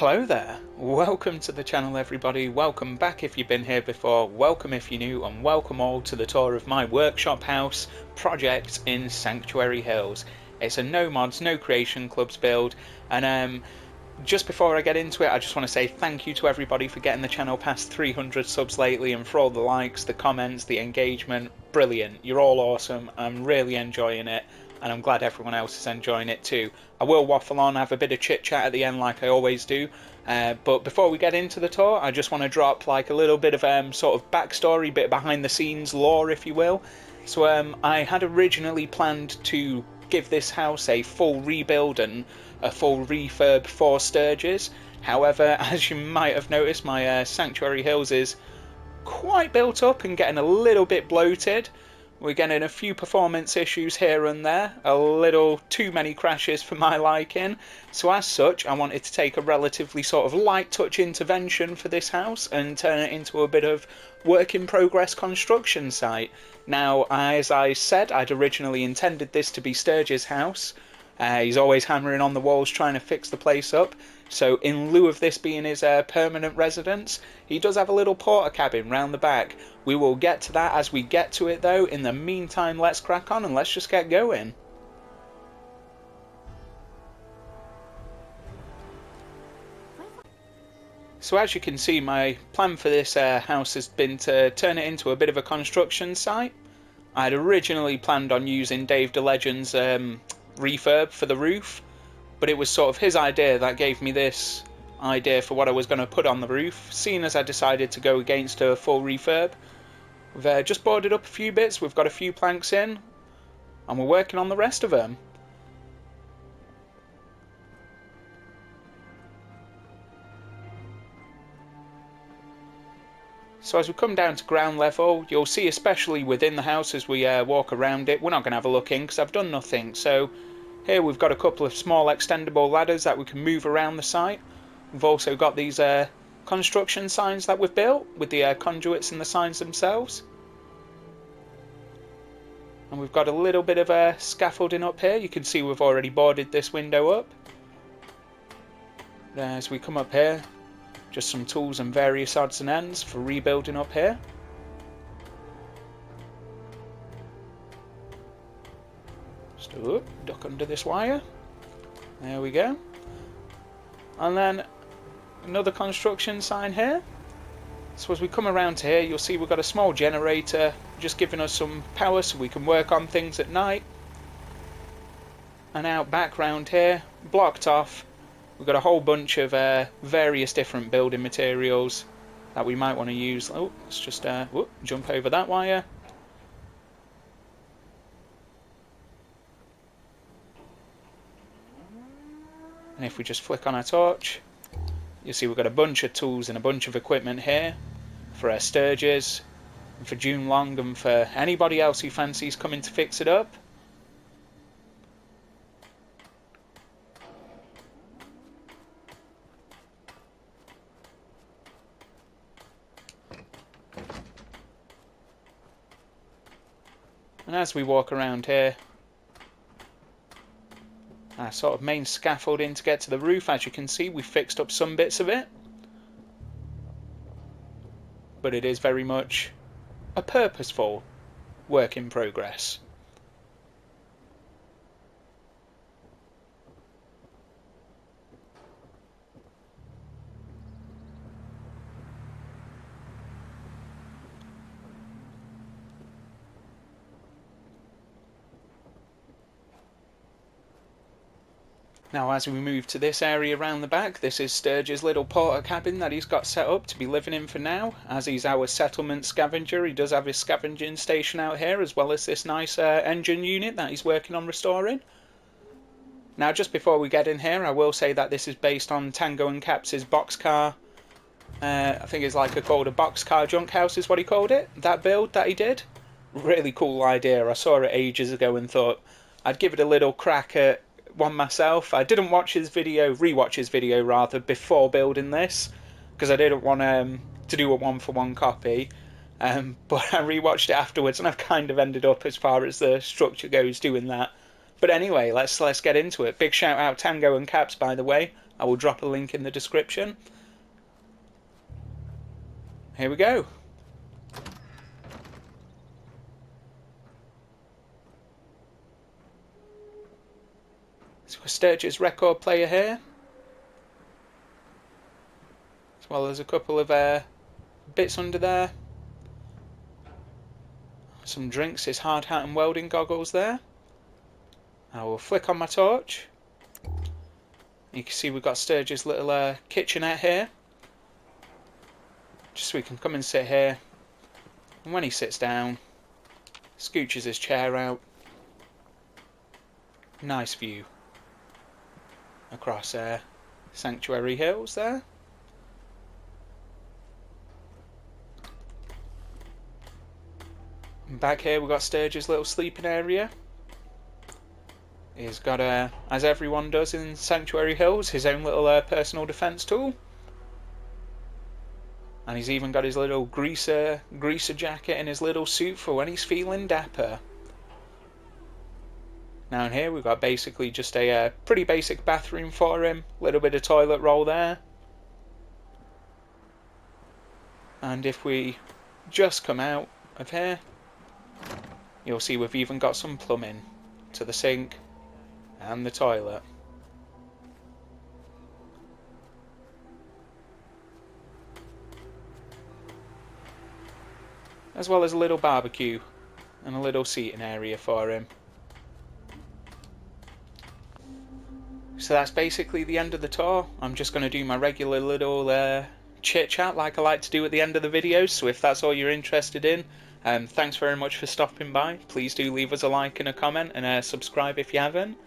Hello there, welcome to the channel everybody, welcome back if you've been here before, welcome if you're new, and welcome all to the tour of my workshop house project in Sanctuary Hills. It's a no mods, no creation clubs build, and just before I get into it I just want to say thank you to everybody for getting the channel past 300 subs lately and for all the likes, the comments, the engagement. Brilliant, you're all awesome, I'm really enjoying it. And I'm glad everyone else is enjoying it too. I will waffle on, have a bit of chit chat at the end like I always do, but before we get into the tour I just want to drop like a little bit of sort of backstory, bit behind the scenes lore if you will. So I had originally planned to give this house a full rebuild and a full refurb for Sturges. However, as you might have noticed, my Sanctuary Hills is quite built up and getting a little bit bloated. We're getting a few performance issues here and there, a little too many crashes for my liking, so as such I wanted to take a relatively sort of light touch intervention for this house and turn it into a bit of work in progress construction site. Now, as I said, I'd originally intended this to be Sturges' house. He's always hammering on the walls trying to fix the place up. So in lieu of this being his permanent residence, he does have a little portakabin round the back. We will get to that as we get to it though. In the meantime, let's crack on and let's just get going. So as you can see, my plan for this house has been to turn it into a bit of a construction site. I'd originally planned on using Dave DeLegend's refurb for the roof, but it was sort of his idea that gave me this idea for what I was going to put on the roof, seeing as I decided to go against a full refurb. We've just boarded up a few bits, we've got a few planks in, and we're working on the rest of them. So as we come down to ground level, you'll see especially within the house as we walk around it, we're not going to have a look in because I've done nothing. So here we've got a couple of small extendable ladders that we can move around the site. We've also got these construction signs that we've built with the conduits and the signs themselves. And we've got a little bit of scaffolding up here. You can see we've already boarded this window up. As we come up here, just some tools and various odds and ends for rebuilding up here. Just duck under this wire. There we go. And then another construction sign here. So as we come around to here, you'll see we've got a small generator just giving us some power so we can work on things at night. And out back round here, blocked off, we've got a whole bunch of various different building materials that we might want to use. Oh, let's just jump over that wire. And if we just flick on our torch, you'll see we've got a bunch of tools and a bunch of equipment here for our Sturges, and for June Long, and for anybody else who fancies coming to fix it up. And as we walk around here, our sort of main scaffolding to get to the roof, as you can see, we fixed up some bits of it. But it is very much a purposeful work in progress. Now as we move to this area around the back, this is Sturges' little portakabin that he's got set up to be living in for now. As he's our settlement scavenger, he does have his scavenging station out here, as well as this nice engine unit that he's working on restoring. Now just before we get in here, I will say that this is based on Tango and Caps's Boxcar, I think it's like called a Boxcar Junk House is what he called it, that build that he did. Really cool idea, I saw it ages ago and thought I'd give it a little crack at one myself. I didn't watch his video, rewatch his video rather, before building this, because I didn't want to do a one-for-one copy, but I rewatched it afterwards and I've kind of ended up, as far as the structure goes, doing that. But anyway, let's get into it. Big shout out Tango and Caps, by the way. I will drop a link in the description. Here we go. So a Sturges record player here, as well as a couple of bits under there. Some drinks, his hard hat and welding goggles there. I will flick on my torch. You can see we've got Sturges' little kitchenette here, just so we can come and sit here. And when he sits down, scooches his chair out. Nice view across Sanctuary Hills there. And back here we've got Sturges' little sleeping area. He's got, as everyone does in Sanctuary Hills, his own little personal defence tool. And he's even got his little greaser jacket and his little suit for when he's feeling dapper. Now in here we've got basically just a pretty basic bathroom for him. Little bit of toilet roll there. And if we just come out of here, you'll see we've even got some plumbing to the sink and the toilet. As well as a little barbecue and a little seating area for him. So that's basically the end of the tour. I'm just going to do my regular little chit chat like I like to do at the end of the videos, so if that's all you're interested in, thanks very much for stopping by. Please do leave us a like and a comment, and subscribe if you haven't.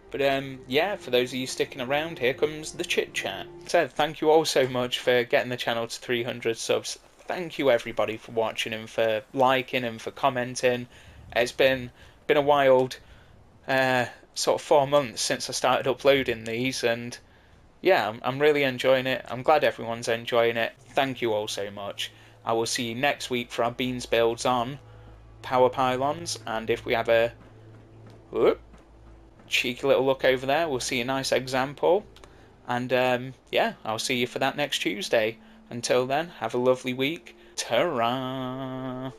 But yeah, for those of you sticking around, here comes the chit chat. So thank you all so much for getting the channel to 300 subs. Thank you everybody for watching and for liking and for commenting. It's been a wild sort of 4 months since I started uploading these, and yeah, I'm really enjoying it. I'm glad everyone's enjoying it. Thank you all so much. I will see you next week for our beans builds on power pylons, and if we have a cheeky little look over there, we'll see a nice example. And yeah, I'll see you for that next Tuesday. Until then, have a lovely week. Ta-ra!